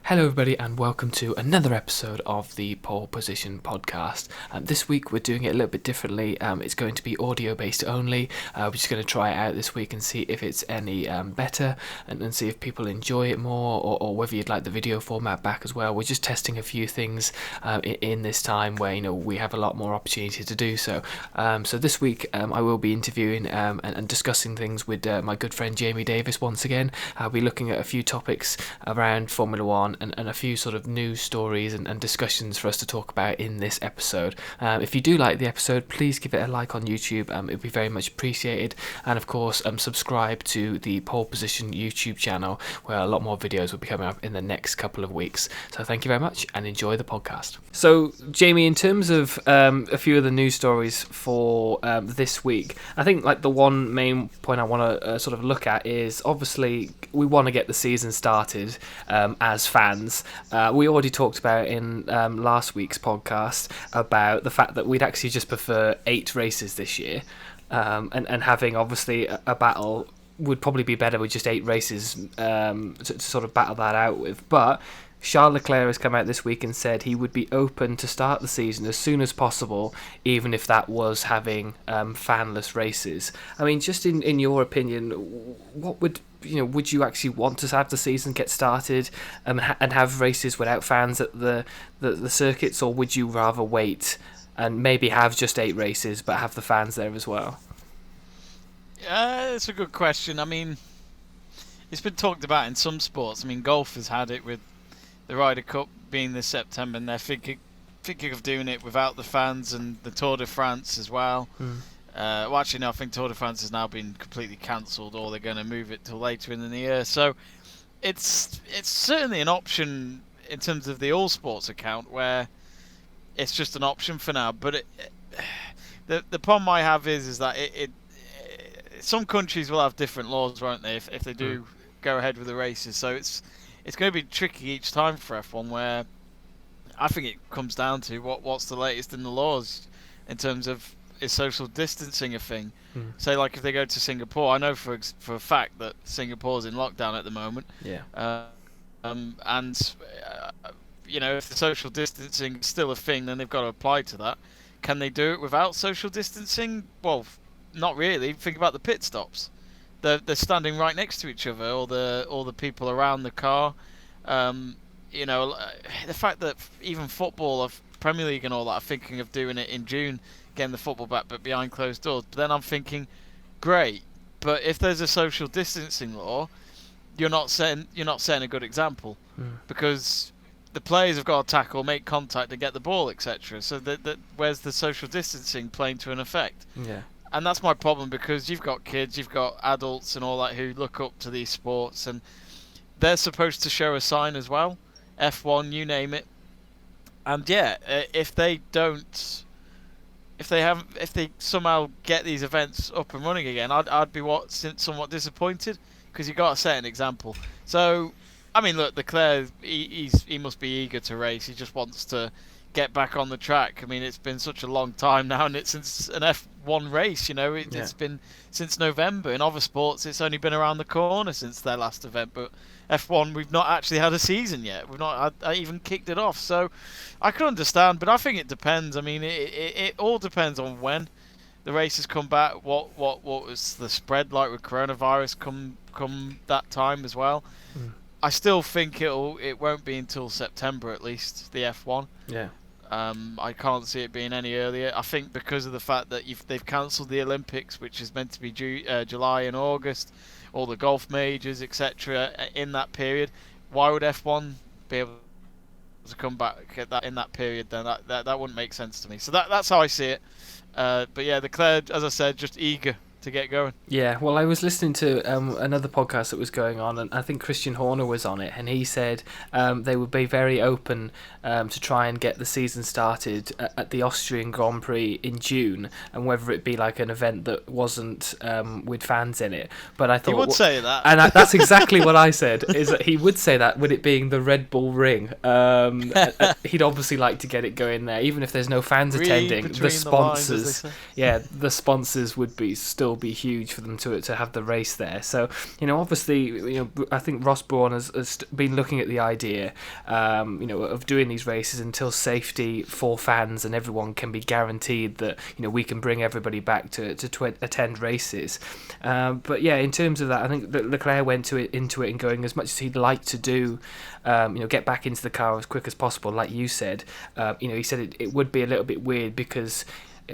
Hello everybody and welcome to another episode of the Pole Position podcast. This week we're doing it a little bit differently. It's going to be audio based only. We're just going to try it out this week and see if it's any better and see if people enjoy it more or whether you'd like the video format back as well. We're just testing a few things in this time where we have a lot more opportunity to do so. So this week I will be interviewing and discussing things with my good friend Jamie Davies once again. I'll be looking at a few topics around Formula One and a few sort of news stories and discussions for us to talk about in this episode. If you do like the episode, please give it a like on YouTube. It would be very much appreciated. And of course, subscribe to the Pole Position YouTube channel, where a lot more videos will be coming up in the next couple of weeks. So thank you very much and enjoy the podcast. So Jamie, in terms of a few of the news stories for this week, I think like the one main point I want to sort of look at is obviously we want to get the season started as fans. We already talked about in last week's podcast about the fact that we'd actually just prefer 8 races this year, and having obviously a battle would probably be better with just 8 races to sort of battle that out with. But Charles Leclerc has come out this week and said he would be open to start the season as soon as possible, even if that was having fanless races. I mean, just in your opinion, what would you actually want to have the season get started and have races without fans at the circuits, or would you rather wait and maybe have just 8 races but have the fans there as well? It's a good question. I mean, it's been talked about in some sports. I mean, golf has had it with the Ryder Cup being this September, and they're thinking of doing it without the fans, and the Tour de France as well. Well, actually, no, I think Tour de France has now been completely cancelled, or they're going to move it till later in the year. So it's certainly an option in terms of the all sports account, where it's just an option for now. But the problem I have is that some countries will have different laws, won't they, if they do go ahead with the races. So it's going to be tricky each time for F1, where I think it comes down to what's the latest in the laws in terms of, is social distancing a thing? Say, like if they go to Singapore, I know for a fact that Singapore's in lockdown at the moment. Yeah. If the social distancing is still a thing, then they've got to apply to that. Can they do it without social distancing? Well, not really. Think about the pit stops. They're standing right next to each other, all the people around the car. The fact that even football, of Premier League and all that, are thinking of doing it in June, getting the football back, but behind closed doors. But then I'm thinking, great, but if there's a social distancing law, you're not setting a good example, because the players have got to tackle, make contact, and get the ball, etc. So that where's the social distancing playing to an effect? Yeah. And that's my problem, because you've got kids, you've got adults and all that who look up to these sports, and they're supposed to show a sign as well. F1, you name it. And yeah, if they somehow get these events up and running again, I'd be somewhat disappointed, because you've got to set an example. So, I mean, look, Leclerc, he must be eager to race. He just wants to get back on the track. I mean, it's been such a long time now, and it's since an F1 race, it's been since November. In other sports, it's only been around the corner since their last event, but F1, we've not actually had a season yet. We've not even kicked it off. So I can understand, but I think it depends. I mean, it all depends on when the races come back. What was the spread like with coronavirus come that time as well? I still think it won't be until September at least, the F1. Yeah. I can't see it being any earlier. I think because of the fact that they've cancelled the Olympics, which is meant to be July and August, all the golf majors, etc. in that period. Why would F1 be able to come back in that period? Then that wouldn't make sense to me. So that's how I see it. But yeah, Leclerc, as I said, just eager to get going. Yeah, well, I was listening to another podcast that was going on, and I think Christian Horner was on it, and he said they would be very open to try and get the season started at the Austrian Grand Prix in June, and whether it be like an event that wasn't with fans in it. But I thought he would say that, and that's exactly what I said. Is that he would say that with it being the Red Bull Ring. He'd obviously like to get it going there, even if there's no fans attending. The sponsors, the sponsors would be still will be huge for them to have the race there. So, obviously, I think Ross Brawn has been looking at the idea, of doing these races until safety for fans and everyone can be guaranteed that, we can bring everybody back to attend races. But yeah, in terms of that, I think that Leclerc went into it and going, as much as he'd like to do, get back into the car as quick as possible, like you said, he said it would be a little bit weird because,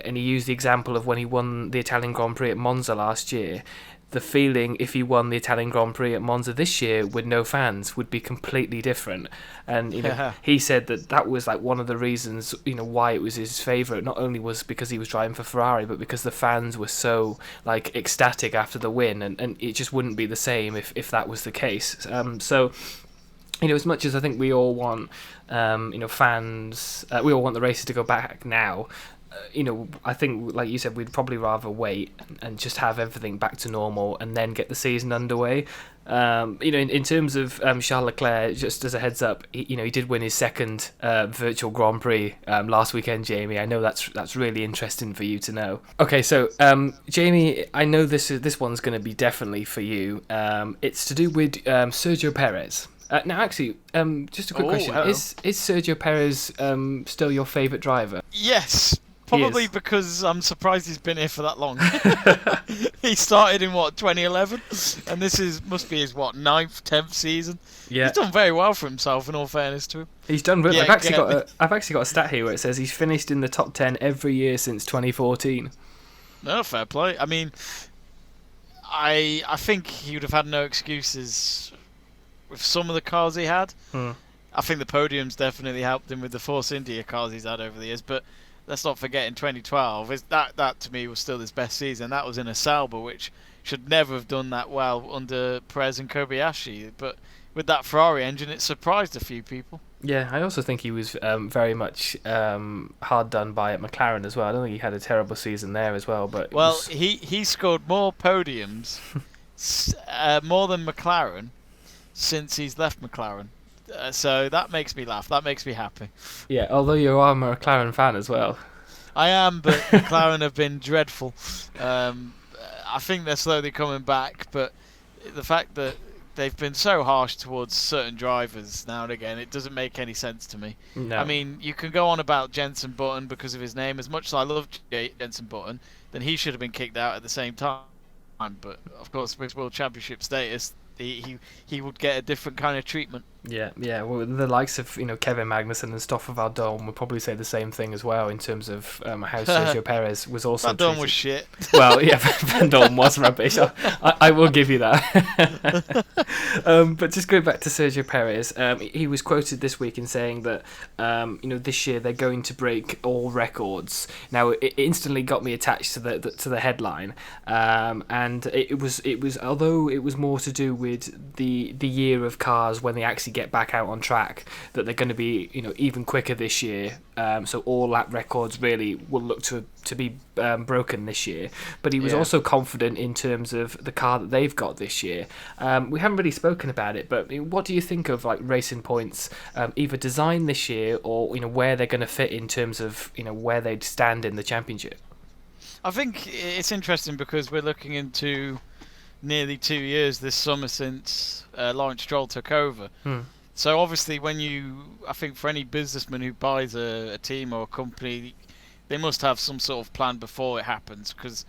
and he used the example of when he won the Italian Grand Prix at Monza last year, the feeling if he won the Italian Grand Prix at Monza this year with no fans would be completely different. And he said that was like one of the reasons why it was his favourite. Not only was because he was driving for Ferrari, but because the fans were so like ecstatic after the win, and it just wouldn't be the same if that was the case. So as much as I think we all want fans, we all want the races to go back now. I think, like you said, we'd probably rather wait and just have everything back to normal and then get the season underway. In terms of Charles Leclerc, just as a heads up, he did win his second virtual Grand Prix last weekend, Jamie. I know that's really interesting for you to know. Okay, so Jamie, I know this one's going to be definitely for you. It's to do with Sergio Perez. Now, actually, just a quick question: hello. Is Sergio Perez still your favourite driver? Yes. Probably because I'm surprised he's been here for that long. He started in 2011, and this must be his 9th, 10th season. Yeah, he's done very well for himself. In all fairness to him, he's done really. I've actually got a stat here where it says he's finished in the top 10 every year since 2014. No, fair play. I mean, I think he would have had no excuses with some of the cars he had. I think the podiums definitely helped him with the Force India cars he's had over the years, but let's not forget in 2012, that to me was still his best season. That was in a Sauber, which should never have done that well under Perez and Kobayashi. But with that Ferrari engine, it surprised a few people. Yeah, I also think he was very much hard done by at McLaren as well. I don't think he had a terrible season there as well. But he scored more podiums, more than McLaren, since he's left McLaren. So that makes me laugh. That makes me happy. Yeah, although you are a McLaren fan as well. I am, but McLaren have been dreadful. I think they're slowly coming back, but the fact that they've been so harsh towards certain drivers now and again, it doesn't make any sense to me. No. I mean, you can go on about Jenson Button because of his name. As much as I love Jenson Button, then he should have been kicked out at the same time. But, of course, with World Championship status, he would get a different kind of treatment. Yeah. Well, the likes of Kevin Magnussen and Stoffel Vandoorne would probably say the same thing as well in terms of how Sergio Perez was also Vandoorne was shit. Well, yeah, Vandoorne was rubbish. I will give you that. But just going back to Sergio Perez, he was quoted this week in saying that this year they're going to break all records. Now it instantly got me attached to the headline, and it was although it was more to do with the year of cars when they actually get back out on track, that they're going to be even quicker this year, so all lap records really will look to be broken this year. But he was also confident in terms of the car that they've got this year. We haven't really spoken about it, but what do you think of like Racing Point's either design this year or where they're going to fit in terms of where they'd stand in the championship? I think it's interesting because we're looking into nearly 2 years this summer since Lawrence Stroll took over. So obviously I think for any businessman who buys a team or a company, they must have some sort of plan before it happens, because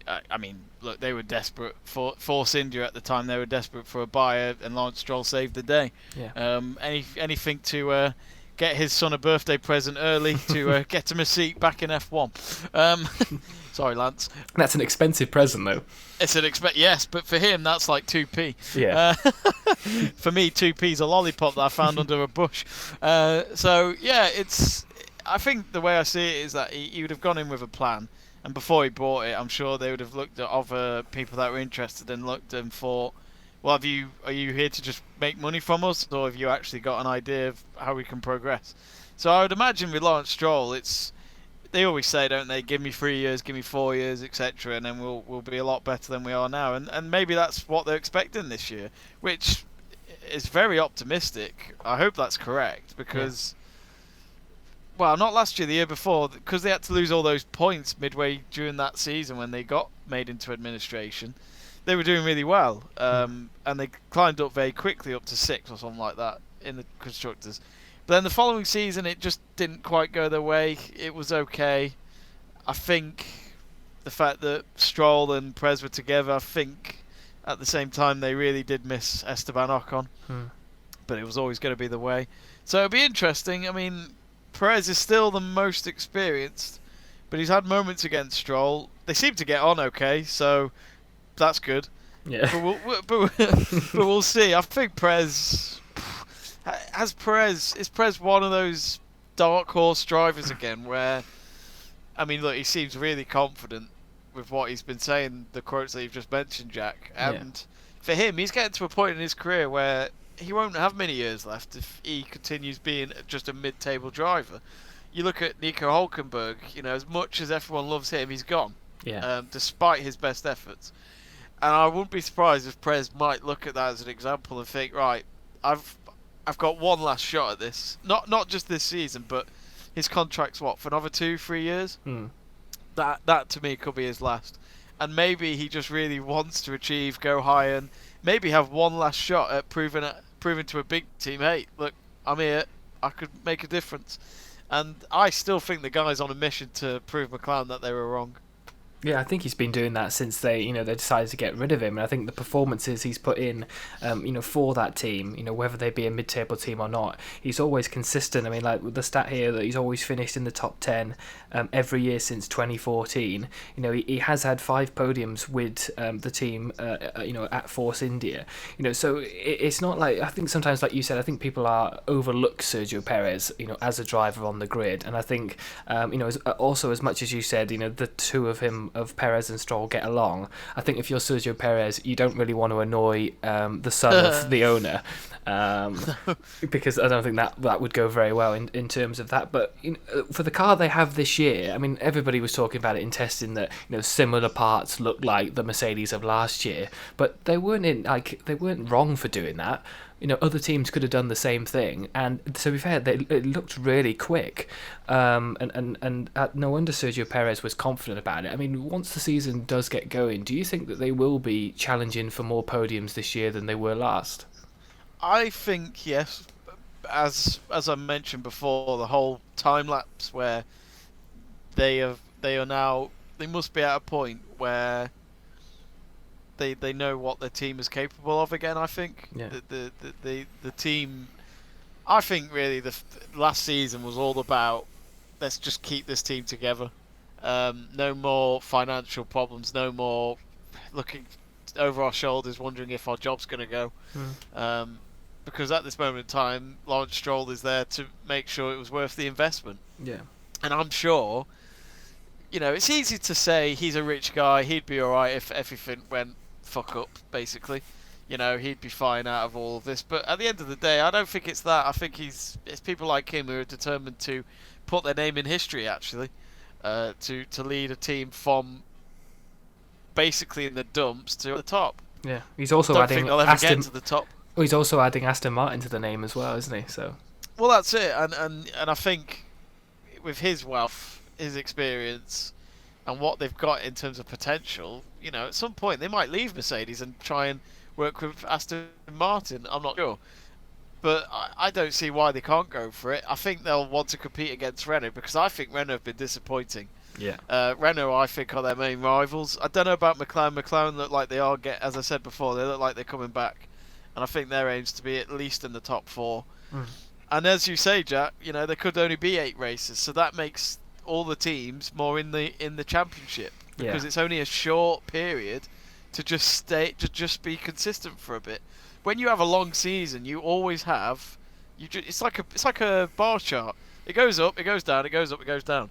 I mean, look, they were desperate for Force India at the time. They were desperate for a buyer, and Lawrence Stroll saved the day. Anything to get his son a birthday present early to get him a seat back in F1. Sorry, Lance. That's an expensive present, though. It's an yes, but for him that's like 2p. Yeah. For me, 2p's a lollipop that I found under a bush. So yeah, I think the way I see it is that he would have gone in with a plan, and before he bought it, I'm sure they would have looked at other people that were interested and looked and thought, well, are you here to just make money from us, or have you actually got an idea of how we can progress? So I would imagine with Lawrence Stroll, they always say, don't they, give me 3 years, give me 4 years, etc., and then we'll be a lot better than we are now. And maybe that's what they're expecting this year, which is very optimistic. I hope that's correct, because well, not last year, the year before, because they had to lose all those points midway during that season when they got made into administration. They were doing really well, and they climbed up very quickly up to 6th or something like that in the constructors. But then the following season, it just didn't quite go their way. It was okay. I think the fact that Stroll and Perez were together, I think at the same time they really did miss Esteban Ocon. But it was always going to be the way. So it'll be interesting. I mean, Perez is still the most experienced, but he's had moments against Stroll. They seem to get on okay, so that's good. Yeah. But we'll see. I think Perez... Is Perez one of those dark horse drivers again where... I mean, look, he seems really confident with what he's been saying, the quotes that you've just mentioned, Jack. And for him, he's getting to a point in his career where he won't have many years left if he continues being just a mid-table driver. You look at Nico Hülkenberg, as much as everyone loves him, he's gone. Yeah. Despite his best efforts. And I wouldn't be surprised if Perez might look at that as an example and think, right, I've got one last shot at this. Not just this season, but his contract's for another 2-3 years? That to me could be his last. And maybe he just really wants to go high and maybe have one last shot at proving to a big team, hey, look, I'm here, I could make a difference. And I still think the guy's on a mission to prove McLaren that they were wrong. Yeah, I think he's been doing that since they decided to get rid of him, and I think the performances he's put in, for that team, whether they be a mid-table team or not, he's always consistent. I mean, like with the stat here that he's always finished in the top 10 every year since 2014. He has had 5 podiums with the team, at Force India. So it's not like, I think sometimes, like you said, I think people overlook Sergio Perez, as a driver on the grid, and I think, also as much as you said, the two of him. Of Perez and Stroll get along. I think if you're Sergio Perez, you don't really want to annoy the son of the owner, because I don't think that would go very well in terms of that. But for the car they have this year, I mean, everybody was talking about it in testing that similar parts look like the Mercedes of last year, but they weren't wrong for doing that. Other teams could have done the same thing, and to be fair, it looked really quick, and no wonder Sergio Perez was confident about it. I mean, once the season does get going, do you think that they will be challenging for more podiums this year than they were last? I think yes, as I mentioned before, the whole time lapse where they must be at a point where they know what their team is capable of again. I think the team. I think really the last season was all about let's just keep this team together. No more financial problems. No more looking over our shoulders, wondering if our job's going to go. Because at this moment in time, Lawrence Stroll is there to make sure it was worth the investment. Yeah. And I'm sure, it's easy to say he's a rich guy. He'd be all right if everything went fuck up, basically. He'd be fine out of all of this. But at the end of the day, I don't think it's that. I think it's people like him who are determined to put their name in history, actually, to lead a team from basically in the dumps to the top. Yeah, he's also I don't think they'll ever get to the top. Well, he's also adding Aston Martin to the name as well, isn't he? So. Well, that's it, and I think with his wealth, his experience, and what they've got in terms of potential, at some point they might leave Mercedes and try and work with Aston Martin. I'm not sure. But I don't see why they can't go for it. I think they'll want to compete against Renault because I think Renault have been disappointing. Yeah. Renault, I think, are their main rivals. I don't know about McLaren. McLaren look like they are, as I said before, they look like they're coming back. And I think their aim's to be at least in the top 4. And as you say, Jack, there could only be 8 races. So that makes all the teams more in the championship. Because it's only a short period to just be consistent for a bit. When you have a long season, you always have. It's like a bar chart. It goes up, it goes down, it goes up, it goes down.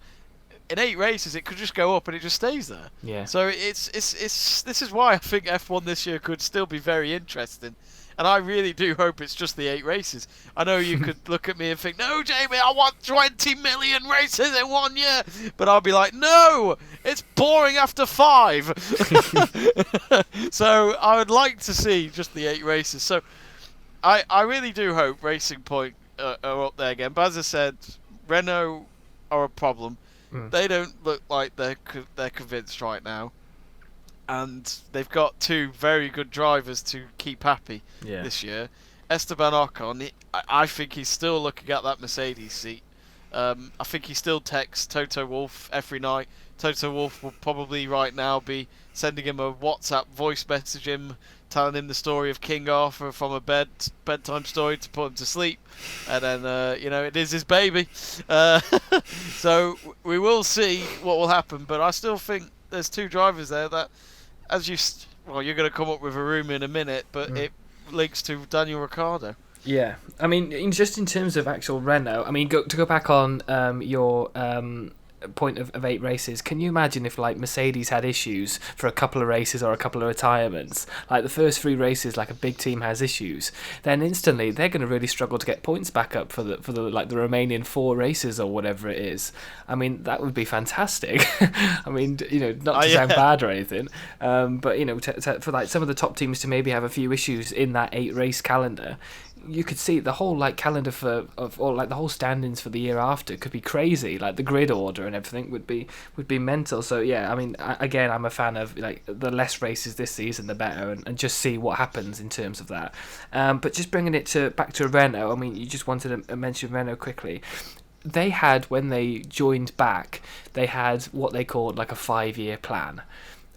In 8 races, it could just go up and it just stays there. Yeah. So this is why I think F1 this year could still be very interesting. And I really do hope it's just the 8 races. I know you could look at me and think, no, Jamie, I want 20 million races in 1 year. But I'll be like, no, it's boring after 5. So I would like to see just the 8 races. So I really do hope Racing Point are up there again. But as I said, Renault are a problem. Mm. They don't look like they're convinced right now, and they've got two very good drivers to keep happy this year. Esteban Ocon, I think he's still looking at that Mercedes seat. I think he still texts Toto Wolff every night. Toto Wolff will probably right now be sending him a WhatsApp voice message, telling him the story of King Arthur from a bedtime story to put him to sleep, and then it is his baby. So we will see what will happen, but I still think there's two drivers there that, you're going to come up with a rumour in a minute, but it links to Daniel Ricciardo. Yeah, I mean, just in terms of actual Renault, I mean, to go back on your point of 8 races, can you imagine if like Mercedes had issues for a couple of races or a couple of retirements, like the first 3 races, like a big team has issues, then instantly they're going to really struggle to get points back up for the like the remaining 4 races or whatever it is. I mean, that would be fantastic. I mean, not to sound bad or anything, but for like some of the top teams to maybe have a few issues in that 8 race calendar, you could see the whole like calendar or like the whole standings for the year after could be crazy. Like the grid order and everything would be mental. So yeah, I mean, again, I'm a fan of like the less races this season the better, and just see what happens in terms of that. But just bringing it back to Renault, I mean, you just wanted to mention Renault quickly. They had, when they joined back, they had what they called like a 5-year plan.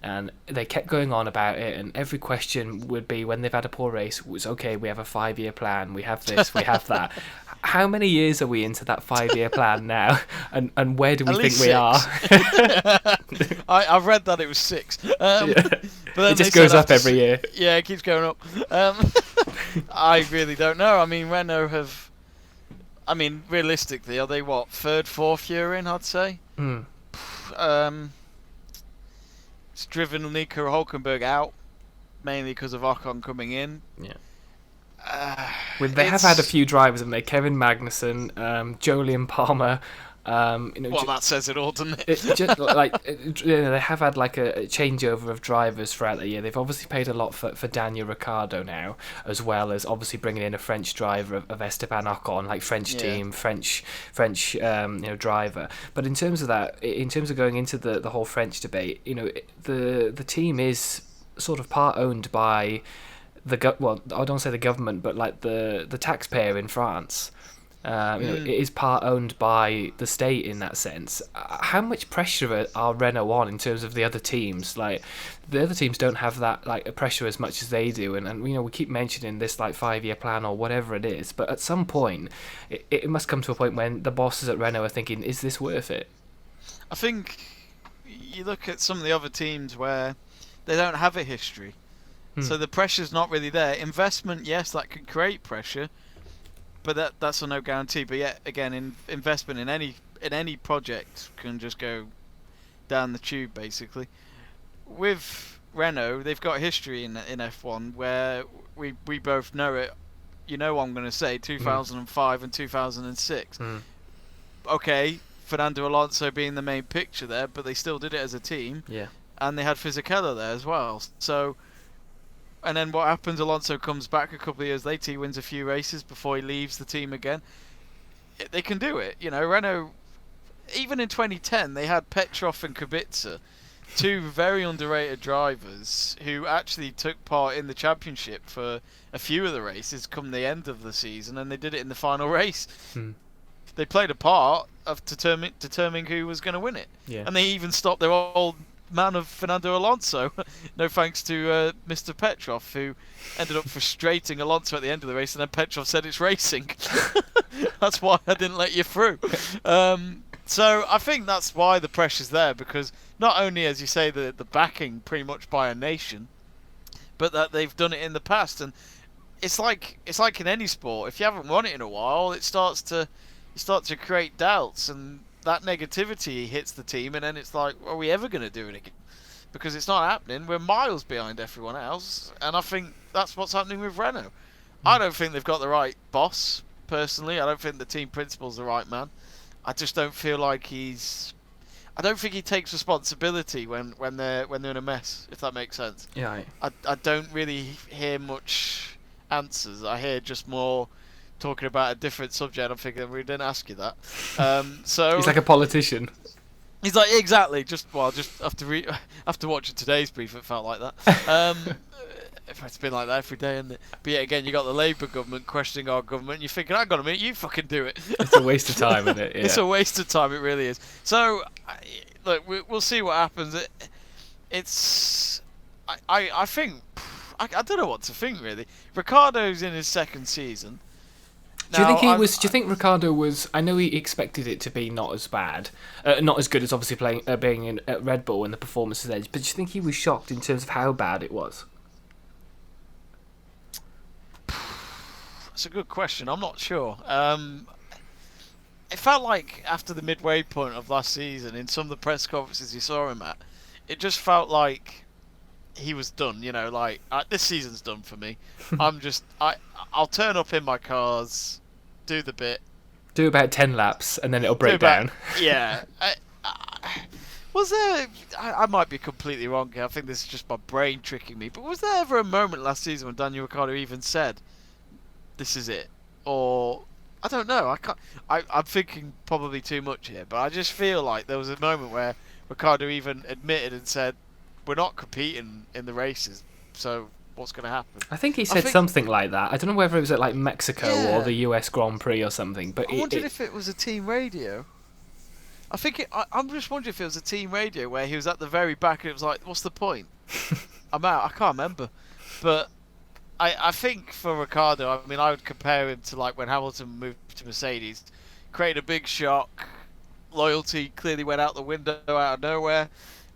And they kept going on about it, and every question would be, when they've had a poor race, was okay, we have a 5-year plan, we have this, we have that. How many years are we into that 5-year plan now, and where do we think we are? I've read that it was 6. But then it just goes up every year. Yeah, it keeps going up. I really don't know. I mean, Renault realistically, are they what, 3rd, 4th year in, I'd say? It's driven Nico Hülkenberg out, mainly because of Ocon coming in. Yeah. They have had a few drivers, haven't they? Kevin Magnussen, Jolyon Palmer. That says it all, doesn't it? They have had like a changeover of drivers throughout the year. They've obviously paid a lot for Daniel Ricciardo now, as well as obviously bringing in a French driver of Esteban Ocon, like French team, French driver. But in terms of that, in terms of going into the whole French debate, the team is sort of part owned by I don't say the government, but like the taxpayer in France. It is part owned by the state in that sense. How much pressure are Renault on in terms of the other teams? Like, the other teams don't have that like pressure as much as they do, and we keep mentioning this like 5-year plan or whatever it is, but at some point it must come to a point when the bosses at Renault are thinking, is this worth it? I think you look at some of the other teams where they don't have a history, so the pressure's not really there. Investment, yes, that can create pressure, but that's a no guarantee. But yet again, investment in any project can just go down the tube basically. With Renault, they've got history in F1 where we both know it. You know what I'm going to say, 2005 and 2006. Okay, Fernando Alonso being the main picture there, but they still did it as a team. Yeah. And they had Fisichella there as well. So, and then what happens? Alonso comes back a couple of years later. He wins a few races before he leaves the team again. They can do it. Renault, even in 2010, they had Petrov and Kubica, 2 very underrated drivers who actually took part in the championship for a few of the races come the end of the season, and they did it in the final race. They played a part of determining who was going to win it. Yeah. And they even stopped their old man of Fernando Alonso, no thanks to Mr. Petrov, who ended up frustrating Alonso at the end of the race, and then Petrov said it's racing. That's why I didn't let you through. So I think that's why the pressure's there, because not only, as you say, the backing pretty much by a nation, but that they've done it in the past. And it's like in any sport, if you haven't won it in a while, you start to create doubts, and that negativity hits the team, and then it's like, are we ever going to do it again? Because it's not happening. We're miles behind everyone else, and I think that's what's happening with Renault. I don't think they've got the right boss, personally. I don't think the team principal's the right man. I just don't feel like I don't think he takes responsibility when they're in a mess, if that makes sense. Yeah. I don't really hear much answers. I hear just more talking about a different subject. I'm thinking we didn't ask you that. So He's like a politician. he's like exactly. Just after watching today's brief, it felt like that. It's been like that every day, isn't it? But yet again, you got the Labour government questioning our government. You're thinking, hang on a minute, you fucking do it. It's a waste of time, isn't it? Yeah. It's a waste of time. It really is. So, look, we'll see what happens. I think I don't know what to think really. Ricciardo's in his second season. Do you think he was? Do you think Ricciardo was? I know he expected it to be not as bad, not as good as obviously being in at Red Bull and the performances edge. But do you think he was shocked in terms of how bad it was? That's a good question. I'm not sure. It felt like after the midway point of last season, in some of the press conferences you saw him at, it just felt like he was done. You know, like this season's done for me. I'll turn up in my cars, do the bit, do about 10 laps, and then it'll break down. Yeah. Was there? I might be completely wrong here. I think this is just my brain tricking me. But was there ever a moment last season when Daniel Ricciardo even said, "This is it"? Or I don't know. I can't. I'm thinking probably too much here, but I just feel like there was a moment where Ricciardo even admitted and said, "We're not competing in the races, so what's going to happen?" I think he said something like that. I don't know whether it was at like Mexico or the US Grand Prix or something. But I wondered if it was a team radio. I think I'm just wondering if it was a team radio where he was at the very back and it was like, "What's the point? I'm out." I can't remember, but I think for Ricciardo, I mean, I would compare him to like when Hamilton moved to Mercedes, created a big shock, loyalty clearly went out the window out of nowhere,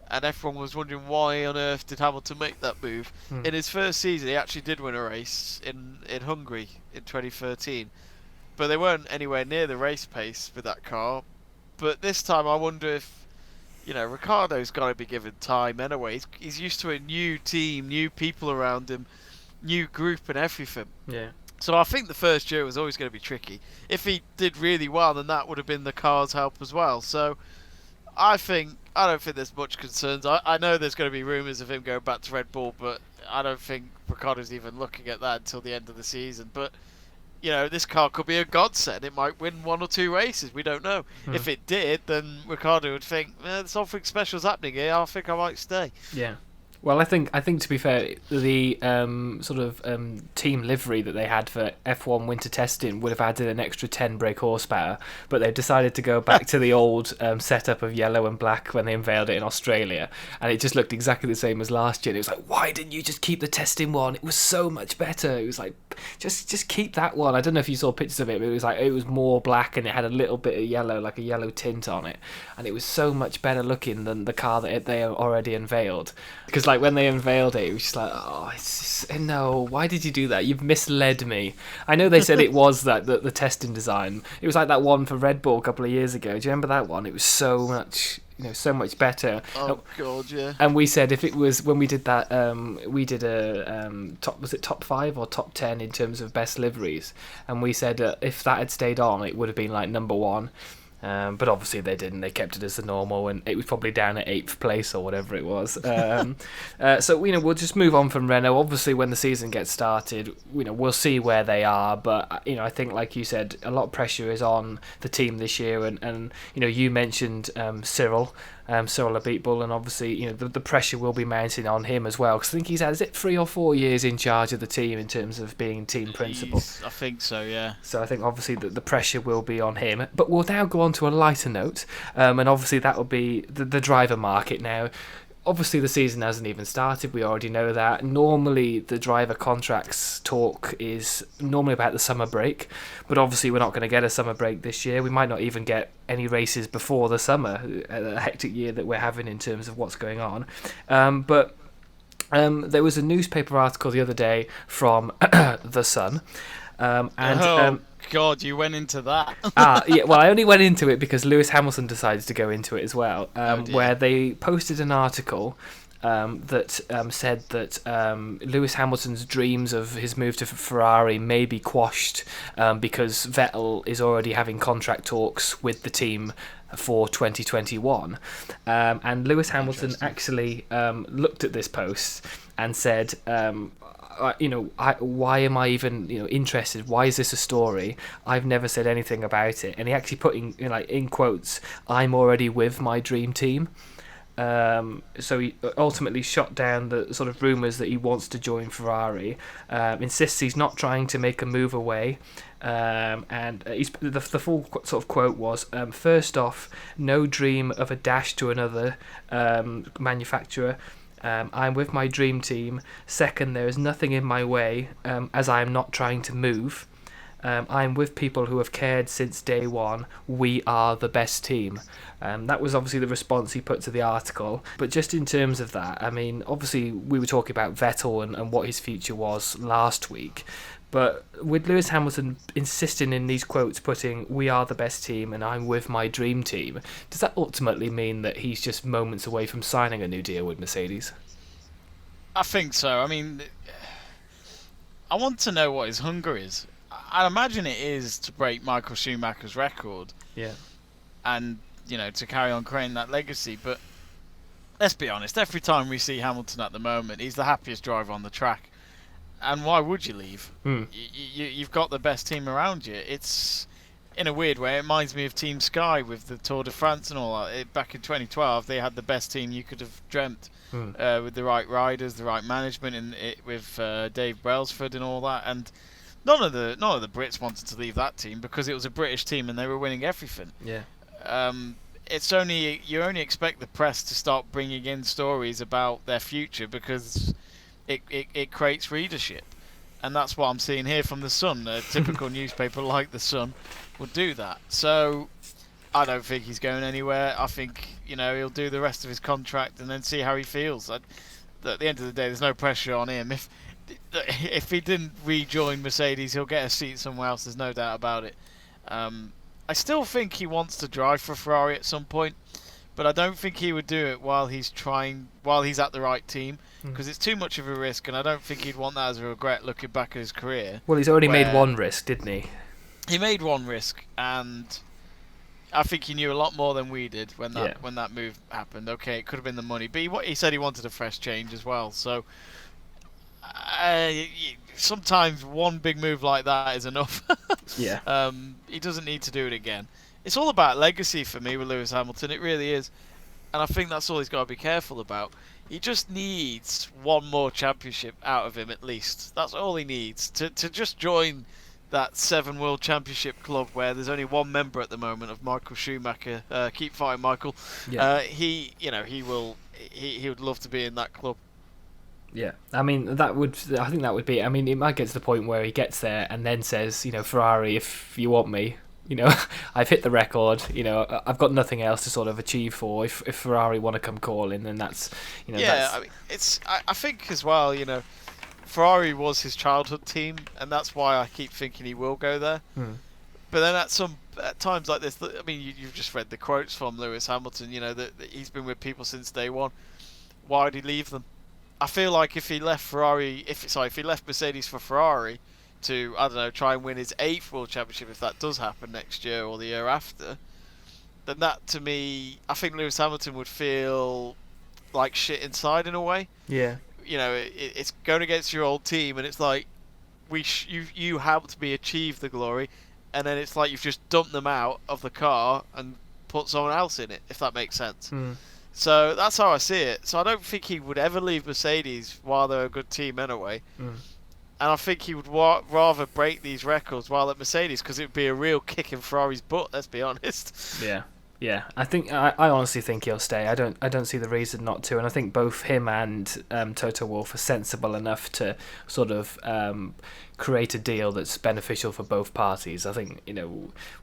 and everyone was wondering why on earth did Hamilton make that move. In his first season, he actually did win a race in Hungary in 2013, but they weren't anywhere near the race pace with that car. But this time, I wonder if, Ricciardo's got to be given time anyway. He's used to a new team, new people around him, new group and everything. Yeah. So I think the first year was always going to be tricky. If he did really well, then that would have been the car's help as well. So I don't think there's much concerns. I know there's going to be rumours of him going back to Red Bull, but I don't think Ricciardo's even looking at that until the end of the season. But this car could be a godsend. It might win 1 or 2 races. We don't know. If it did, then Ricciardo would think, there's something special's happening here. I think I might stay. Yeah. Well, I think to be fair, the team livery that they had for F1 winter testing would have added an extra 10 brake horsepower, but they've decided to go back to the old setup of yellow and black when they unveiled it in Australia, and it just looked exactly the same as last year. And it was like, why didn't you just keep the testing one? It was so much better. It was like, just keep that one. I don't know if you saw pictures of it, but it was like it was more black and it had a little bit of yellow, like a yellow tint on it, and it was so much better looking than the car that they already unveiled. Because like when they unveiled it, it was just like, no, why did you do that? You've misled me. I know they said it was the testing design. It was like that one for Red Bull a couple of years ago. Do you remember that one? It was so much better. Oh god, yeah. And we said if it was when we did that, we did a top 5 or top 10 in terms of best liveries, and we said if that had stayed on, it would have been like number 1. But obviously they didn't. They kept it as the normal, and it was probably down at 8th place or whatever it was. So we'll just move on from Renault. Obviously, when the season gets started, we'll see where they are. But I think, like you said, a lot of pressure is on the team this year, and you mentioned Cyril Abiteboul, and obviously the pressure will be mounting on him as well, because I think he's had 3 or 4 years in charge of the team in terms of being team principal. I think so, yeah. So I think obviously the pressure will be on him. But we'll now go on to a lighter note, and obviously that will be the driver market now. Obviously the season hasn't even started, we already know that. Normally the driver contracts talk is normally about the summer break, but obviously we're not going to get a summer break this year. We might not even get any races before the summer, a hectic year that we're having in terms of what's going on. But there was a newspaper article the other day from The Sun, God, you went into that. Yeah, well, I only went into it because Lewis Hamilton decided to go into it as well, where they posted an article that said that Lewis Hamilton's dreams of his move to Ferrari may be quashed because Vettel is already having contract talks with the team for 2021. And Lewis Hamilton actually looked at this post and said, why am I even interested? Why is this a story? I've never said anything about it. And he actually put in quotes, "I'm already with my dream team." So he ultimately shot down the sort of rumours that he wants to join Ferrari, insists he's not trying to make a move away, and the full sort of quote was, first off, no dream of a dash to another manufacturer. I'm with my dream team. Second, there is nothing in my way, as I am not trying to move. I'm with people who have cared since day one. We are the best team. That was obviously the response he put to the article. But just in terms of that, I mean, obviously we were talking about Vettel and what his future was last week. But with Lewis Hamilton insisting in these quotes, putting, "We are the best team and I'm with my dream team," does that ultimately mean that he's just moments away from signing a new deal with Mercedes? I think so. I mean, I want to know what his hunger is. I imagine it is to break Michael Schumacher's record. Yeah. And, to carry on creating that legacy. But let's be honest, every time we see Hamilton at the moment, he's the happiest driver on the track. And why would you leave? You've got the best team around you. It's, in a weird way, it reminds me of Team Sky with the Tour de France and all that. Back in 2012, they had the best team you could have dreamt, with the right riders, the right management, with Dave Brailsford and all that. And none of the Brits wanted to leave that team because it was a British team and they were winning everything. Yeah. You only expect the press to start bringing in stories about their future because it creates readership, and that's what I'm seeing here from the Sun. A typical newspaper like the Sun would do that. So I don't think he's going anywhere. I think he'll do the rest of his contract and then see how he feels. At the end of the day, there's no pressure on him. If he didn't rejoin Mercedes, he'll get a seat somewhere else. There's no doubt about it. I still think he wants to drive for Ferrari at some point, but I don't think he would do it while he's at the right team, because it's too much of a risk, and I don't think he'd want that as a regret looking back at his career. Well, he's already made one risk, didn't he? He made one risk, and I think he knew a lot more than we did when that move happened. Okay, it could have been the money, but he said he wanted a fresh change as well. So sometimes one big move like that is enough. Yeah. He doesn't need to do it again. It's all about legacy for me with Lewis Hamilton. It really is, and I think that's all he's got to be careful about. He just needs one more championship out of him at least. That's all he needs to just join that 7 World Championship club where there's only one member at the moment of Michael Schumacher. Keep fighting, Michael. Yeah. He would love to be in that club. Yeah, I mean I think that would be. I mean, it might get to the point where he gets there and then says, Ferrari, if you want me, I've hit the record. I've got nothing else to sort of achieve for. If Ferrari want to come calling, then that's, Yeah, I mean, I think as well, Ferrari was his childhood team, and that's why I keep thinking he will go there. But then at times like this, I mean, you've just read the quotes from Lewis Hamilton. That he's been with people since day one. Why would he leave them? I feel like if he left Mercedes for Ferrari to, I don't know, try and win his 8th World Championship, if that does happen next year or the year after, then that, to me, I think Lewis Hamilton would feel like shit inside in a way. Yeah. It's going against your old team, and it's like, you helped me achieve the glory, and then it's like you've just dumped them out of the car and put someone else in it, if that makes sense. So that's how I see it. So I don't think he would ever leave Mercedes while they're a good team anyway. And I think he would rather break these records while at Mercedes, because it would be a real kick in Ferrari's butt, let's be honest. Yeah. I honestly think he'll stay. I don't see the reason not to. And I think both him and Toto Wolff are sensible enough to sort of create a deal that's beneficial for both parties. I think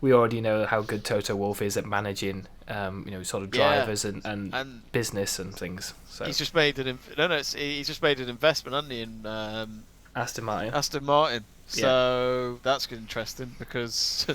we already know how good Toto Wolff is at managing sort of drivers and business and things. So he's just made he's just made an investment, hasn't he, in Aston Martin. So that's interesting because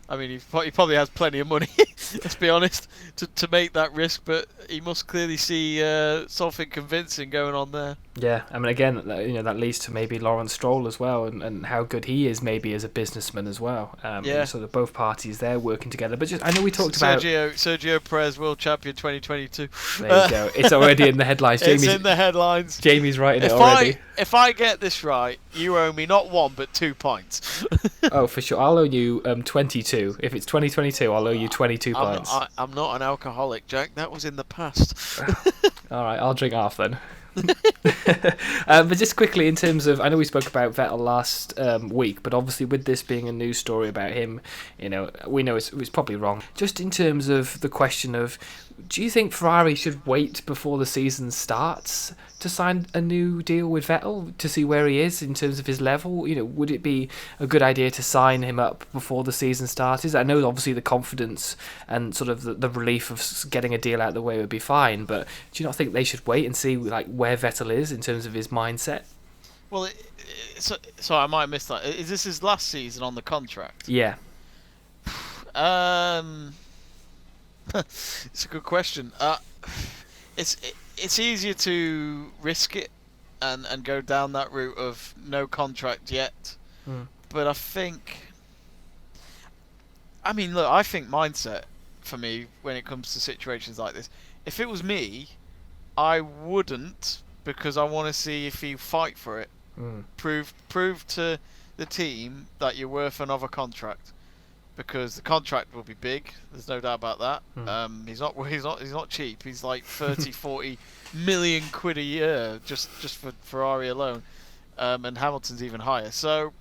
I mean, he probably has plenty of money, let's be honest, to make that risk, but he must clearly see something convincing going on there. Yeah, I mean, again, that leads to maybe Lawrence Stroll as well, and how good he is maybe as a businessman as well. Yeah. Sort of both parties there working together. But I know we talked about Sergio Perez, World Champion 2022. There you go. It's already in the headlines. It's in the headlines. Jamie's writing it already. If I get this right, you owe me not 1 but 2 points. Oh, for sure. I'll owe you 22. If it's 2022, I'll owe you 22 points. I'm not an alcoholic, Jack. That was in the past. All right, I'll drink half then. But just quickly, in terms of, I know we spoke about Vettel last week, but obviously with this being a news story about him, we know it's probably wrong. Just in terms of the question of, do you think Ferrari should wait before the season starts to sign a new deal with Vettel to see where he is in terms of his level? Would it be a good idea to sign him up before the season starts? I know obviously the confidence and sort of the relief of getting a deal out of the way would be fine, but do you not think they should wait and see where Vettel is in terms of his mindset? Well, so I might have missed that. Is this his last season on the contract? Yeah. It's a good question. It's easier to risk it and go down that route of no contract yet. But I think mindset for me when it comes to situations like this, if it was me, I wouldn't, because I want to see if you fight for it. Prove to the team that you're worth another contract, because the contract will be big. There's no doubt about that. He's not cheap. He's like 30, 40 million quid a year just for Ferrari alone, and Hamilton's even higher. So,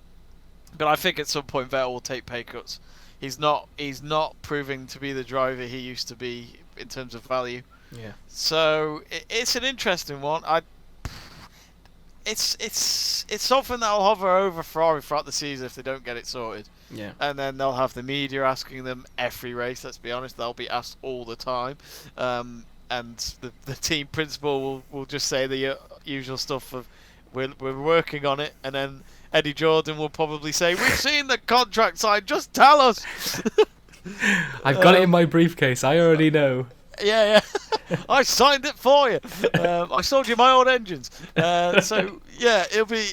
but I think at some point Vettel will take pay cuts. He's not proving to be the driver he used to be in terms of value. Yeah. So it's an interesting one. It's something that'll hover over Ferrari throughout the season if they don't get it sorted. Yeah. And then they'll have the media asking them every race. Let's be honest, they'll be asked all the time. And the team principal will just say the usual stuff of we're working on it, and then Eddie Jordan will probably say, "We've seen the contract signed. Just tell us." I've got it in my briefcase. I already know. Yeah. I signed it for you. I sold you my old engines. So yeah, it'll be.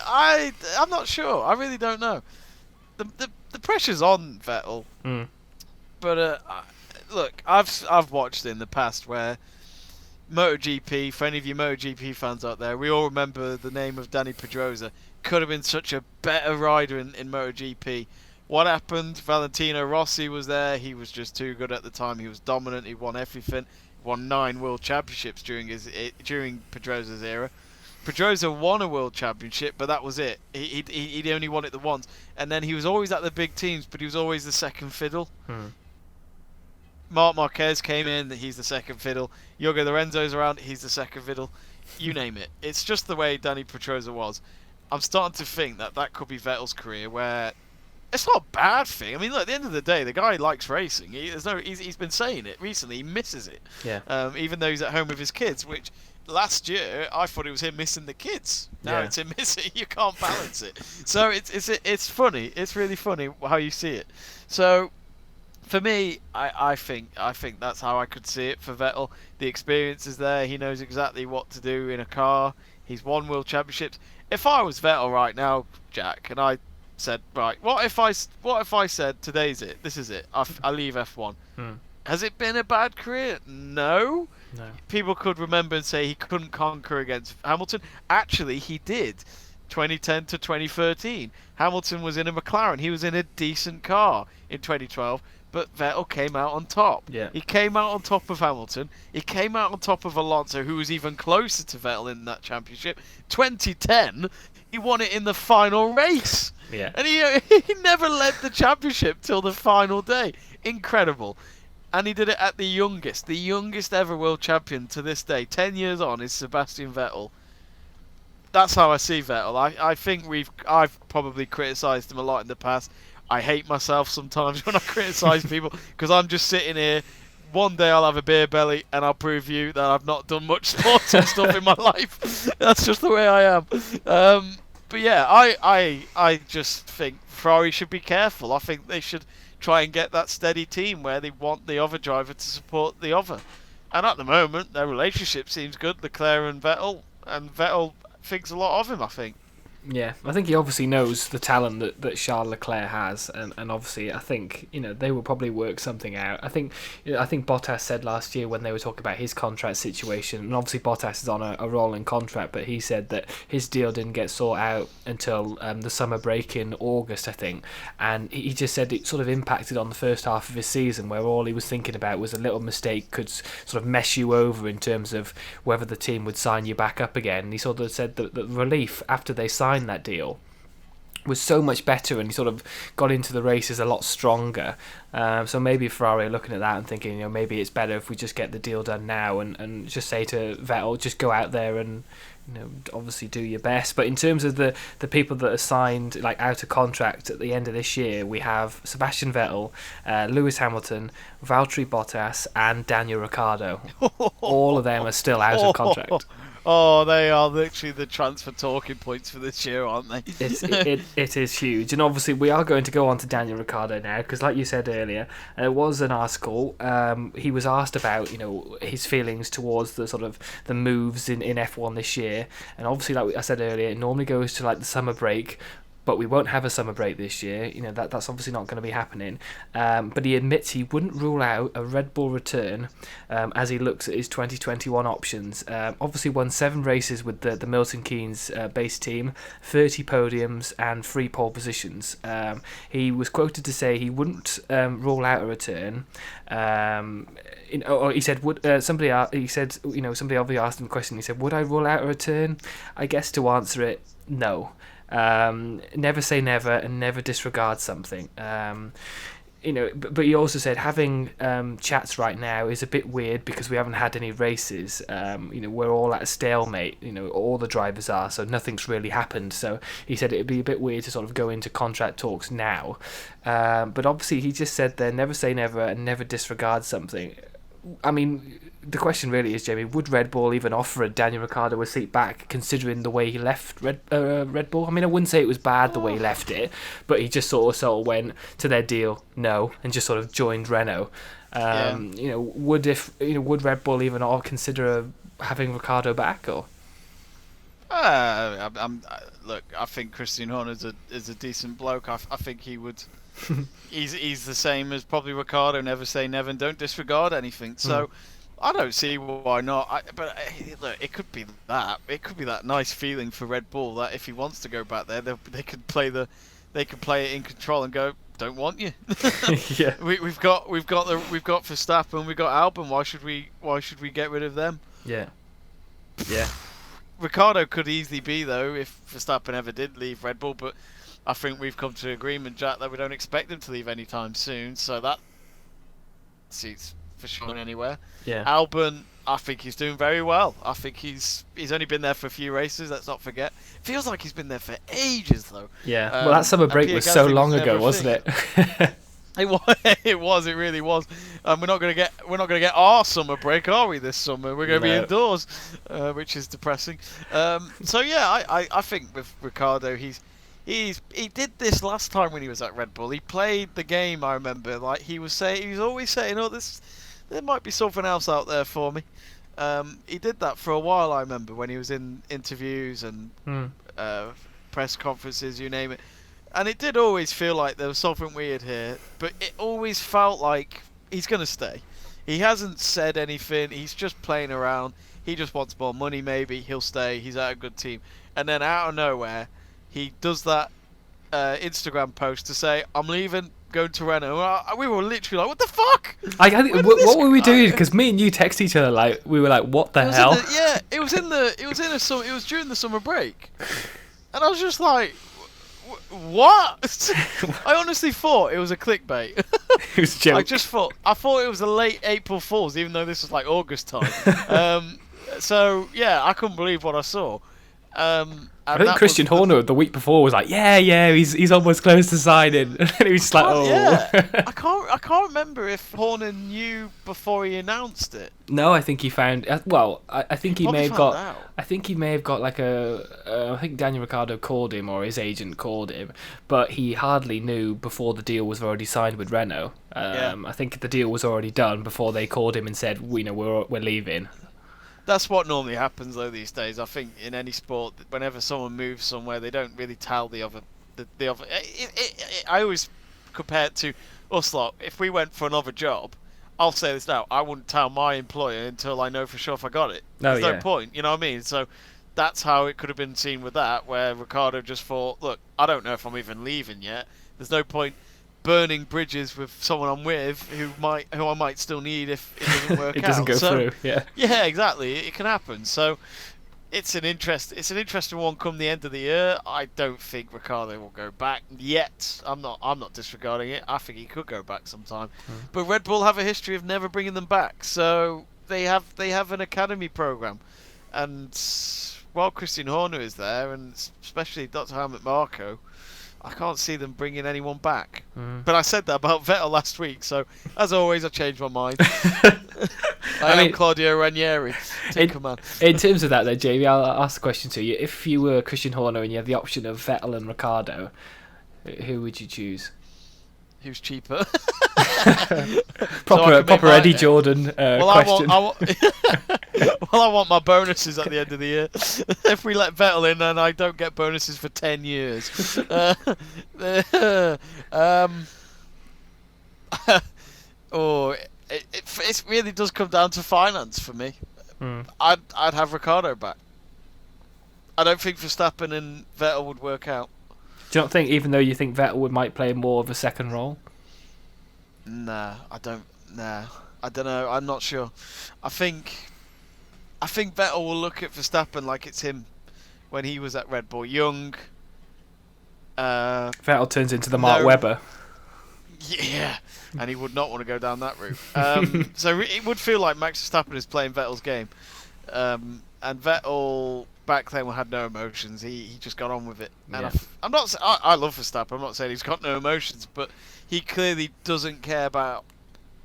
I'm not sure. I really don't know. The pressure's on Vettel. But look, I've watched it in the past where MotoGP. For any of you MotoGP fans out there, we all remember the name of Dani Pedrosa. Could have been such a better rider in MotoGP. What happened? Valentino Rossi was there. He was just too good at the time. He was dominant. He won everything. Won 9 world championships during Pedrosa's era. Pedrosa won a world championship, but that was it. He only won it the once. And then he was always at the big teams, but he was always the second fiddle. Marc Marquez came in. He's the second fiddle. Jorge Lorenzo's around. He's the second fiddle. You name it. It's just the way Dani Pedrosa was. I'm starting to think that could be Vettel's career, where it's not a bad thing. I mean, look, at the end of the day, the guy likes racing. He's been saying it recently. He misses it. Yeah. Even though he's at home with his kids, which last year I thought it was him missing the kids. Now it's him missing. You can't balance it. So it's funny. It's really funny how you see it. So for me, I think that's how I could see it for Vettel. The experience is there. He knows exactly what to do in a car. He's won world championships. If I was Vettel right now, Jack, and I said, right, what if I said today's it, this is it, I leave F1. Has it been a bad career? No. People could remember and say he couldn't conquer against Hamilton. Actually, he did. 2010 to 2013, Hamilton was in a McLaren. He was in a decent car in 2012, but Vettel came out on top. He came out on top of Hamilton. He came out on top of Alonso, who was even closer to Vettel in that championship. 2010, he won it in the final race. And he never led the championship till the final day. Incredible. And he did it at the youngest ever world champion to this day. 10 years on is Sebastian Vettel. That's how I see Vettel. I think I've probably criticised him a lot in the past. I hate myself sometimes when I criticise people, because I'm just sitting here. One day I'll have a beer belly and I'll prove you that I've not done much sports and stuff in my life. That's just the way I am. But yeah, I just think Ferrari should be careful. I think they should try and get that steady team where they want the other driver to support the other. And at the moment, their relationship seems good. Leclerc and Vettel, and Vettel thinks a lot of him, I think. Yeah, I think he obviously knows the talent that Charles Leclerc has, and obviously I think they will probably work something out. I think Bottas said last year when they were talking about his contract situation, and obviously Bottas is on a rolling contract, but he said that his deal didn't get sorted out until the summer break in August, I think, and he just said it sort of impacted on the first half of his season, where all he was thinking about was a little mistake could sort of mess you over in terms of whether the team would sign you back up again. And he sort of said that the relief after they signed that deal was so much better, and he sort of got into the races a lot stronger. So maybe Ferrari are looking at that and thinking, maybe it's better if we just get the deal done now and just say to Vettel, just go out there and obviously do your best. But in terms of the people that are signed like out of contract at the end of this year, we have Sebastian Vettel, Lewis Hamilton, Valtteri Bottas, and Daniel Ricciardo. All of them are still out of contract. Oh, they are literally the transfer talking points for this year, aren't they? It is huge. And obviously we are going to go on to Daniel Ricciardo now, because like you said earlier, there was an article, he was asked about his feelings towards the sort of the moves in F1 this year, and obviously like I said earlier, it normally goes to like the summer break, but we won't have a summer break this year. That's obviously not going to be happening. But he admits he wouldn't rule out a Red Bull return as he looks at his 2021 options. Obviously won 7 races with the Milton Keynes base team, 30 podiums and 3 pole positions. He was quoted to say he wouldn't rule out a return. He said, somebody obviously asked him a question. He said, would I rule out a return? I guess to answer it, no. Never say never and never disregard something. But he also said having chats right now is a bit weird because we haven't had any races. We're all at a stalemate. All the drivers are, so nothing's really happened. So he said it'd be a bit weird to sort of go into contract talks now. But obviously he just said there, never say never and never disregard something. I mean, the question really is, Jamie, would Red Bull even offer Daniel Ricciardo a seat back, considering the way he left Red Bull? I mean, I wouldn't say it was bad the way he left it, but he just sort of went to their deal, no, and just sort of joined Renault. Would Red Bull even consider having Ricciardo back, or? Look, I think Christian Horner is a decent bloke. I think he would. He's the same as probably Ricciardo. Never say never and don't disregard anything. So I don't see why not. But look, it could be that. It could be that nice feeling for Red Bull that if he wants to go back there, they could play it in control and go, don't want you. Yeah. We've got Verstappen, we've got Albon. Why should we get rid of them? Yeah. Yeah. Ricciardo could easily be though if Verstappen ever did leave Red Bull, but I think we've come to an agreement, Jack, that we don't expect him to leave anytime soon, so that seats for sure anywhere. Yeah. Albon, I think he's doing very well. I think he's only been there for a few races, let's not forget. Feels like he's been there for ages though. Yeah. Well, that summer break was so long ago, wasn't it? It was. It really was. We're not gonna get our summer break, are we? This summer we're gonna be indoors, which is depressing. So yeah, I think with Ricciardo, he did this last time when he was at Red Bull. He played the game. I remember, like he was always saying, "Oh, there might be something else out there for me." He did that for a while. I remember when he was in interviews and press conferences, you name it. And it did always feel like there was something weird here, but it always felt like he's going to stay. He hasn't said anything, he's just playing around, he just wants more money maybe, he'll stay, he's at a good team. And then out of nowhere, he does that Instagram post to say, I'm leaving, going to Renault. We were literally like, what the fuck? What were we doing? Because me and you text each other like, we were like, what the hell? It was during the summer break. And I was just like, what? I honestly thought it was a clickbait. It was a joke. I thought it was a late April Fool's, even though this was like August time. So yeah, I couldn't believe what I saw. I think Christian Horner the week before was like, yeah, he's almost close to signing, and he was just like, oh. Yeah, I can't remember if Horner knew before he announced it. No, I think he found. Well, I think he may have got. Out. I think he may have got like I think Daniel Ricciardo called him, or his agent called him, but he hardly knew before the deal was already signed with Renault. I think the deal was already done before they called him and said, we're leaving. That's what normally happens though these days. I think in any sport, whenever someone moves somewhere, they don't really tell the other. The other. I always compare it to us lot. If we went for another job, I'll say this now: I wouldn't tell my employer until I know for sure if I got it. Oh, There's no point, you know what I mean? So that's how it could have been seen with that, where Ricciardo just thought, look, I don't know if I'm even leaving yet. There's no point burning bridges with someone I'm with who I might still need if it doesn't work out. It doesn't go through. Yeah. Yeah, exactly. It can happen. So it's an interesting one come the end of the year. I don't think Ricciardo will go back yet. I'm not disregarding it. I think he could go back sometime. But Red Bull have a history of never bringing them back. So they have an academy program, and while Christian Horner is there, and especially Dr. Helmut Marko, I can't see them bringing anyone back. But I said that about Vettel last week, so as always, I changed my mind. I mean, Claudio Ranieri, Tinkerman. In terms of that, though, Jamie, I'll ask the question to you. If you were Christian Horner and you had the option of Vettel and Ricciardo, who would you choose? Who's cheaper? proper Eddie Jordan question. I want my bonuses at the end of the year. If we let Vettel in, then I don't get bonuses for 10 years. It really does come down to finance for me. I'd have Ricciardo back. I don't think Verstappen and Vettel would work out. Do you not think, even though you think Vettel might play more of a second role? Nah, I don't. Nah, I don't know. I'm not sure. I think Vettel will look at Verstappen like it's him when he was at Red Bull, young. Vettel turns into the Mark Webber. Yeah, and he would not want to go down that route. So it would feel like Max Verstappen is playing Vettel's game, and Vettel back then had no emotions. He just got on with it. And I love Verstappen. I'm not saying he's got no emotions, but he clearly doesn't care about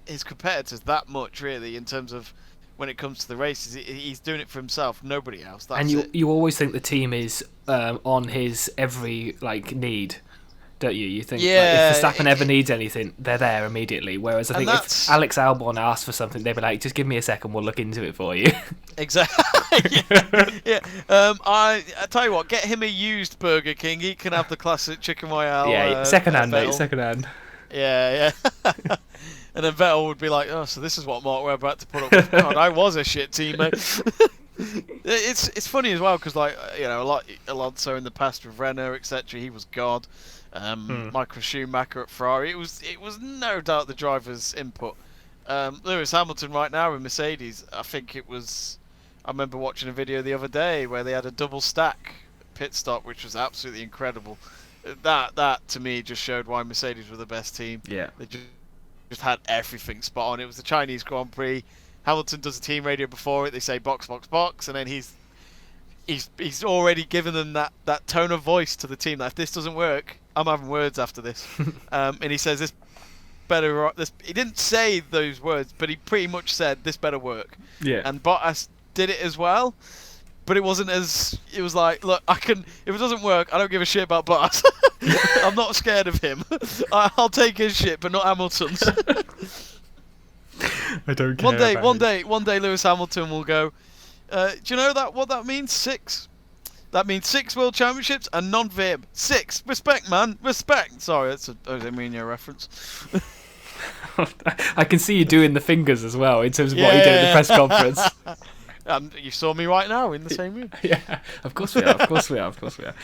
his competitors that much, really, in terms of when it comes to the races. He's doing it for himself, nobody else. That's and you always think the team is on his every need, don't you? You think if Verstappen ever needs anything, they're there immediately. Whereas I think if Alex Albon asked for something, they'd be like, just give me a second, we'll look into it for you. Exactly. Yeah. I tell you what, get him a used Burger King. He can have the classic chicken royale. Yeah, second hand, mate. Second hand. Yeah. And then Vettel would be like, oh, so this is what Mark Webber had to put up with. God, I was a shit teammate. It's funny as well because, Alonso in the past with Renault, etc., he was God. Michael Schumacher at Ferrari, it was no doubt the driver's input. Lewis Hamilton right now in Mercedes, I remember watching a video the other day where they had a double stack pit stop, which was absolutely incredible. That to me just showed why Mercedes were the best team. Yeah, they just had everything spot on. It was the Chinese Grand Prix. Hamilton does a team radio before it. They say box, box, box, and then he's already given them that tone of voice to the team that if this doesn't work, I'm having words after this. And he says this better. He didn't say those words, but he pretty much said this better work. Yeah. And Bottas did it as well, but it wasn't as. It was like, look, if it doesn't work, I don't give a shit about Bottas. I'm not scared of him. I'll take his shit, but not Hamilton's. I don't care. One day, Lewis Hamilton will go. Do you know what that means? 6. That means 6 world championships and none for him. 6. Respect, man. Respect. Sorry, that's a Jose Mourinho reference. I can see you doing the fingers as well in terms of what you did at the press conference. You saw me right now in the same room. Yeah, of course we are.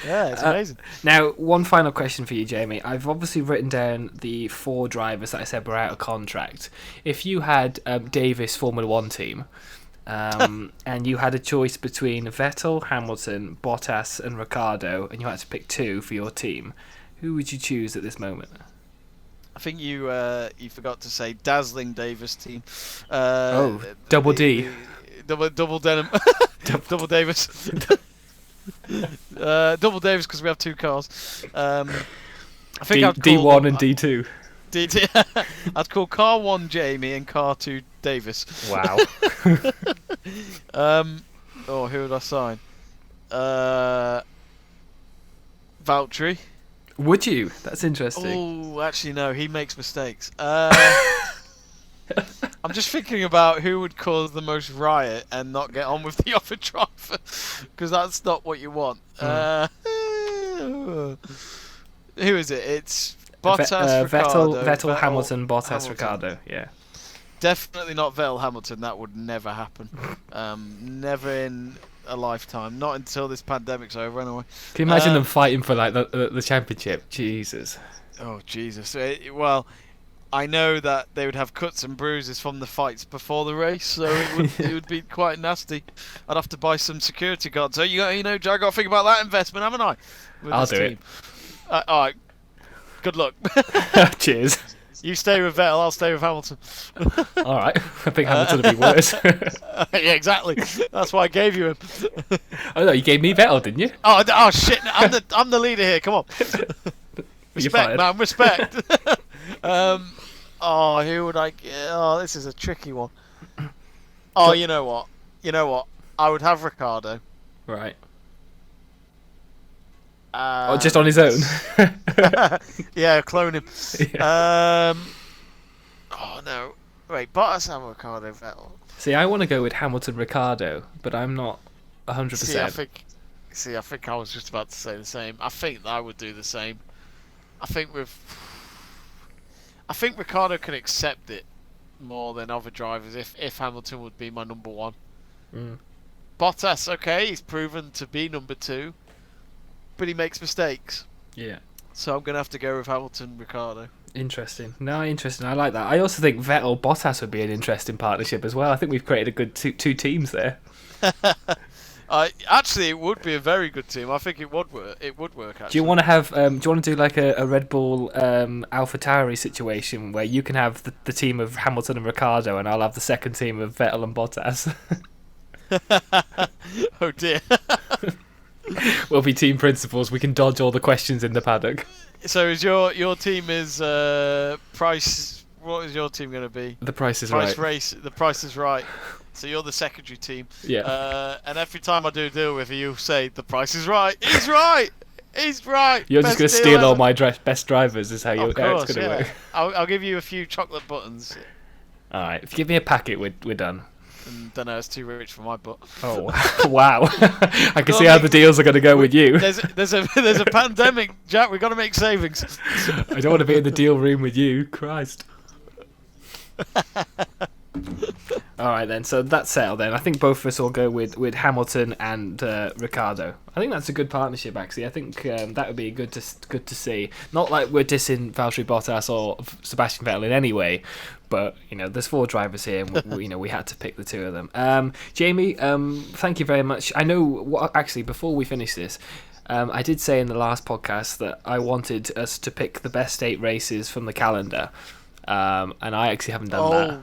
Yeah, it's amazing. Now, one final question for you, Jamie. I've obviously written down the 4 drivers that I said were out of contract. If you had Davis Formula 1 team, and you had a choice between Vettel, Hamilton, Bottas and Ricciardo, and you had to pick 2 for your team, who would you choose at this moment? I think you forgot to say dazzling Davis team. Double D. Double denim. Double Davis. Double Davis because we have 2 cars. I think D1 and D2. D2. I'd call car 1 Jamie and car 2 Davis. Wow. Who would I sign? Valtteri. Would you? That's interesting. Oh, actually no, he makes mistakes. I'm just thinking about who would cause the most riot and not get on with the other driver, because that's not what you want. Who is it? It's Bottas, Vettel, Hamilton, Bottas, Ricciardo. Yeah. Definitely not Vettel, Hamilton. That would never happen. Never in a lifetime. Not until this pandemic's over, anyway. Can you imagine them fighting for like the championship? Jesus. Oh Jesus! Well, I know that they would have cuts and bruises from the fights before the race, so it would be quite nasty. I'd have to buy some security guards. So you know, Jack, got to think about that investment, haven't I? I'll do it. All right. Good luck. Cheers. You stay with Vettel, I'll stay with Hamilton. All right. I think Hamilton would be worse. Yeah, exactly. That's why I gave you him. Oh no, you gave me Vettel, didn't you? Oh shit! I'm the leader here. Come on. Respect, man. Respect. Who would I? Oh, this is a tricky one. Oh, you know what? I would have Ricciardo. Right. Just on his own. Yeah, clone him. Yeah. Oh no! Wait, Bottas and Ricciardo, Vettel. See, I want to go with Hamilton, Ricciardo, but I'm not 100%. I think I was just about to say the same. I think I would do the same. I think Ricciardo can accept it more than other drivers if Hamilton would be my number one. Bottas, okay, he's proven to be number two, but he makes mistakes. Yeah. So I'm going to have to go with Hamilton, Ricciardo. Interesting. No, interesting. I like that. I also think Vettel Bottas would be an interesting partnership as well. I think we've created a good two teams there. Actually, it would be a very good team. I think it would work. It would work. Actually. Do you want to have? Do you want to do like a Red Bull AlphaTauri situation where you can have the team of Hamilton and Ricciardo, and I'll have the second team of Vettel and Bottas? Oh dear. We'll be team principals. We can dodge all the questions in the paddock. So is your team is Price? What is your team going to be? The Price is Price Right. Race. The Price is Right. So you're the secondary team. Yeah. And every time I do a deal with you, say the Price is right. He's right. He's right. You're just going to steal all my best drivers. Is how it's going to work. I'll give you a few chocolate buttons. All right. If you give me a packet, we're done. Don't know, it's too rich for my butt. Oh wow! I can see how the deals are going to go with you. There's a pandemic, Jack. We've got to make savings. I don't want to be in the deal room with you, Christ. All right then, so that's settled then. I think both of us will go with Hamilton and Ricciardo. I think that's a good partnership actually. I think that would be good to see. Not like we're dissing Valtteri Bottas or Sebastian Vettel in any way, but there's 4 drivers here, and we had to pick the 2 of them. Jamie, thank you very much. I know actually before we finish this, I did say in the last podcast that I wanted us to pick the best 8 races from the calendar, and I actually haven't done that.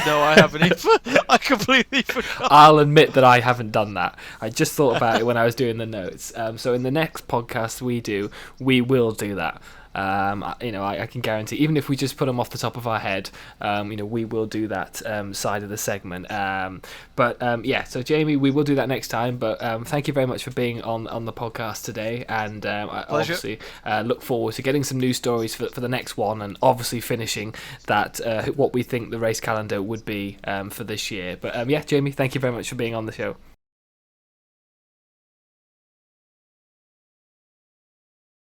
No, I haven't either. I completely forgot. I'll admit that I haven't done that. I just thought about it when I was doing the notes. So in the next podcast we will do that. I can guarantee, even if we just put them off the top of our head, we will do that side of the segment. So Jamie, we will do that next time. But thank you very much for being on the podcast today, and I obviously look forward to getting some news stories for the next one, and obviously finishing that what we think the race calendar would be for this year. But Jamie, thank you very much for being on the show.